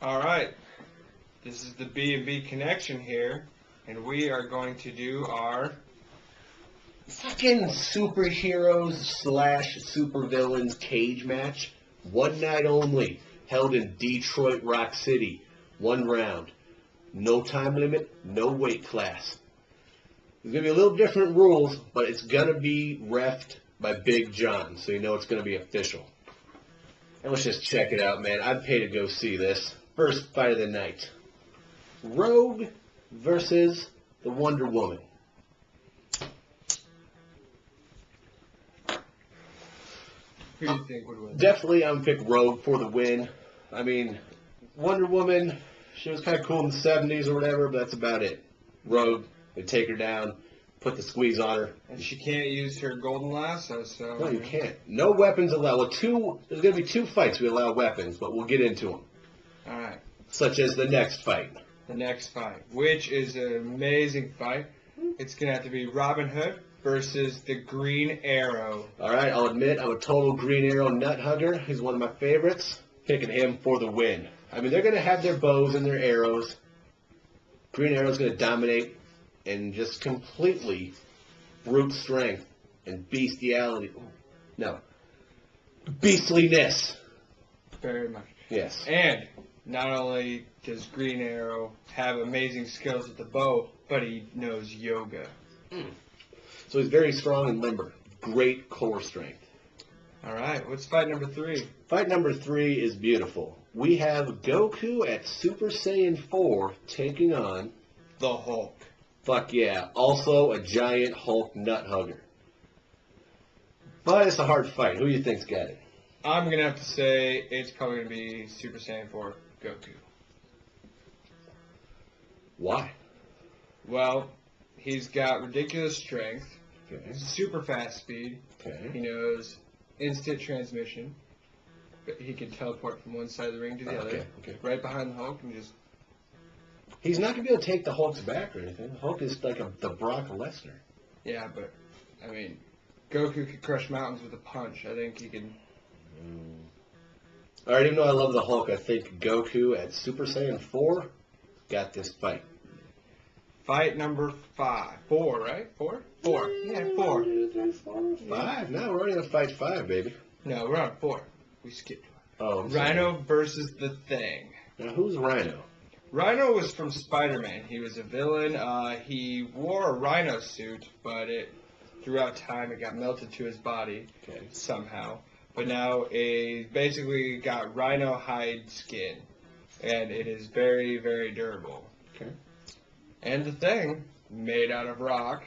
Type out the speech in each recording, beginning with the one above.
Alright, this is the B&B Connection here, and we are going to do our fucking superheroes slash supervillains cage match. One night only, held in Detroit Rock City. 1 round. No time limit, no weight class. There's going to be a little different rules, but it's going to be reffed by Big John, so you know it's going to be official. And let's just check it out, man. I'd pay to go see this. First fight of the night. Rogue versus the Wonder Woman. Who do you think would win? Definitely, I'm going to pick Rogue for the win. I mean, Wonder Woman, she was kind of cool in the 70s or whatever, but that's about it. Rogue, they take her down, put the squeeze on her. And she can't use her golden lasso, so... No, you can't. No weapons allowed. Well, there's going to be 2 fights we allow weapons, but we'll get into them. Alright. Such as the next fight. The next fight, which is an amazing fight. It's going to have to be Robin Hood versus the Green Arrow. Alright, I'll admit I'm a total Green Arrow nut hugger. He's one of my favorites. Picking him for the win. I mean, they're going to have their bows and their arrows. Green Arrow's going to dominate and just completely brute strength and bestiality. No. Beastliness. Very much. Yes. And not only does Green Arrow have amazing skills with the bow, but he knows yoga. So he's very strong and limber. Great core strength. Alright, what's fight number 3? Fight number 3 is beautiful. We have Goku at Super Saiyan 4 taking on The Hulk. Fuck yeah. Also a giant Hulk nut hugger. But it's a hard fight. Who do you think's got it? I'm going to have to say it's probably going to be Super Saiyan 4 Goku. Why? Well, he's got ridiculous strength, Okay. super fast speed, he Okay. knows instant transmission, but he can teleport from one side of the ring to the other, Okay. right behind the Hulk, and just... He's not going to be able to take the Hulk's back or anything. The Hulk is like the Brock Lesnar. Yeah, but, I mean, Goku could crush mountains with a punch. I think he can... Alright, even though I love the Hulk, I think Goku at Super Saiyan 4 got this fight. Fight number 4, right? 4? 4. Yeah, 4. 1, 2, 3, 4, 5. Now we're already on fight 5, baby. No, we're on 4. We skipped one. Oh, I'm sorry. Rhino versus the Thing. Now who's Rhino? Rhino was from Spider-Man. He was a villain. He wore a rhino suit, but throughout time it got melted to his body somehow. But now it basically got rhino hide skin, and it is very, very durable. Okay. And the Thing, made out of rock.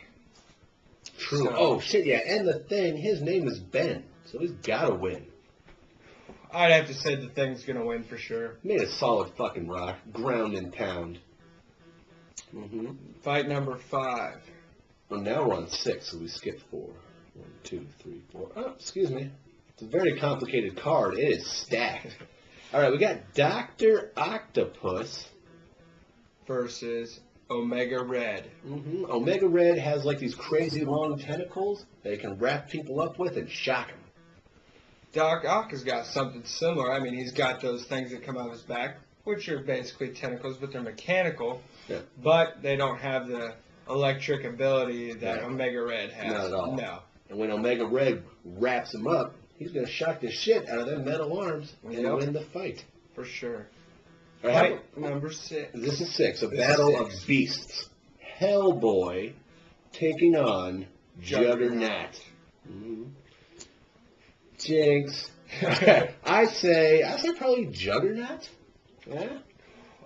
True. So- Oh, shit, yeah. And the Thing, his name is Ben, so he's got to win. I'd have to say the Thing's gonna win for sure. Made a solid fucking rock. Ground and pound. Fight number 5. Well, now we're on 6, so we skipped 4. 1, 2, 3, 4. Oh, excuse me. It's a very complicated card. It is stacked. All right, we got Dr. Octopus Versus Omega Red. Omega Red has like these crazy long tentacles they can wrap people up with and shock them. Doc Ock has got something similar. I mean, he's got those things that come out of his back, which are basically tentacles, but they're mechanical. Yeah. But they don't have the electric ability that No. Omega Red has. Not at all. No. And when Omega Red wraps him up, he's going to shock the shit out of them metal arms and Yep. win the fight. For sure. All right, Fight number 6. this is 6, a This battle is of 6. beasts. Hellboy taking on Juggernaut. Jinx. I say probably Juggernaut. Yeah.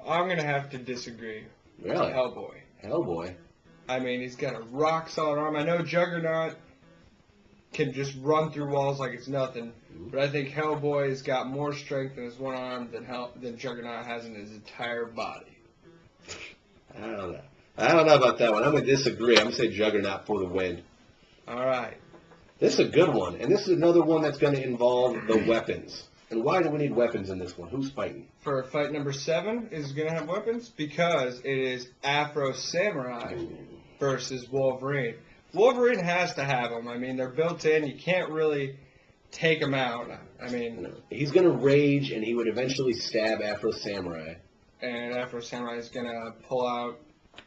I'm going to have to disagree. Really? Hellboy. Hellboy. I mean, he's got a rock-solid arm. I know Juggernaut can just run through walls like it's nothing, but I think Hellboy's got more strength in his one arm than Juggernaut has in his entire body. I don't know about that one. I'm going to disagree. I'm going to say Juggernaut for the win. All right. This is a good one, and this is another one that's going to involve the weapons. And why do we need weapons in this one? Who's fighting? For fight number 7 is going to have weapons because it is Afro Samurai versus Wolverine. Wolverine has to have them. I mean, they're built in. You can't really take him out. I mean, No. He's gonna rage, and he would eventually stab Afro Samurai. And Afro Samurai is gonna pull out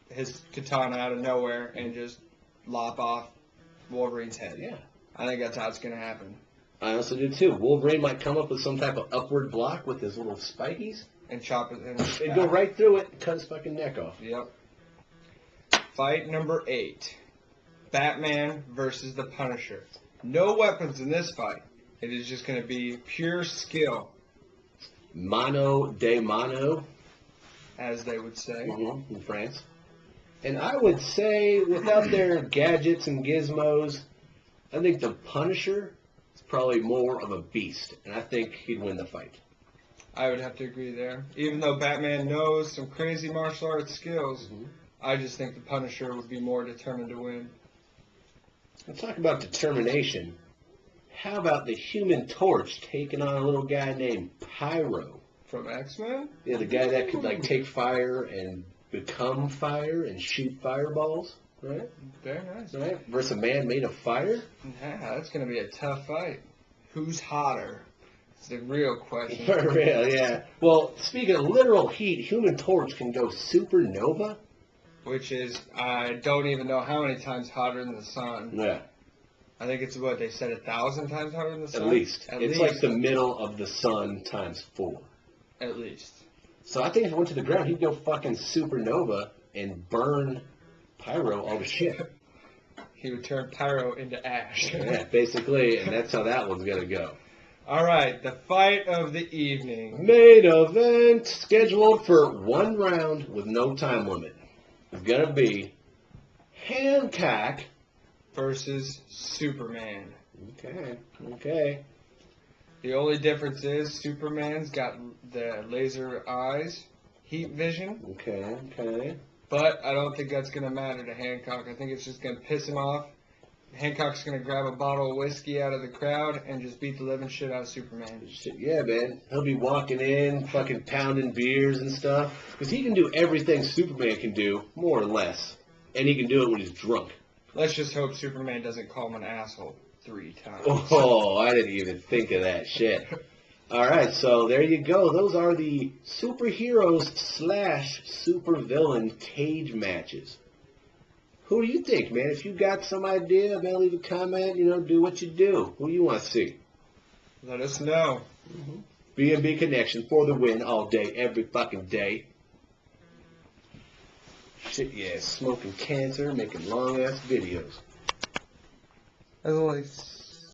his katana out of nowhere and just lop off Wolverine's head. Yeah. I think that's how it's gonna happen. I also do too. Wolverine might come up with some type of upward block with his little spikies. And chop it. And go right through it and cut his fucking neck off. Yep. Fight number 8. Batman versus the Punisher. No weapons in this fight. It is just going to be pure skill. Mano de mano. As they would say. In France. And I would say, without their gadgets and gizmos, I think the Punisher is probably more of a beast. And I think he'd win the fight. I would have to agree there. Even though Batman knows some crazy martial arts skills, I just think the Punisher would be more determined to win. Let's talk about determination. How about the Human Torch taking on a little guy named Pyro? From X-Men? Yeah, the guy that could like take fire and become fire and shoot fireballs, right? Very nice. Right? Versus a man made of fire? Yeah, that's going to be a tough fight. Who's hotter? It's the real question. For real, yeah. Well, speaking of literal heat, Human Torch can go supernova. Which is, I don't even know how many times hotter than the sun. Yeah. I think it's what they said, 1,000 times hotter than the sun? At least. At it's least. like the middle of the sun times 4. At least. So I think if he went to the ground, he'd go fucking supernova and burn Pyro all to shit. He would turn Pyro into ash. Yeah, basically, and that's how that one's gonna go. All right, the fight of the evening. Main event scheduled for 1 round with no time limit. It's gonna be Hancock Versus Superman. Okay. The only difference is Superman's got the laser eyes, heat vision. Okay. But I don't think that's going to matter to Hancock. I think it's just going to piss him off. Hancock's going to grab a bottle of whiskey out of the crowd and just beat the living shit out of Superman. Shit, yeah, man. He'll be walking in, fucking pounding beers and stuff. Because he can do everything Superman can do, more or less. And he can do it when he's drunk. Let's just hope Superman doesn't call him an asshole 3 times. Oh, I didn't even think of that shit. Alright, so there you go. Those are the superheroes / supervillain cage matches. Who do you think, man? If you got some idea, man, leave a comment, do what you do. Who do you want to see? Let us know. BnBconnection for the win all day, every fucking day. Shit, yeah, smoking cancer, making long-ass videos. As always.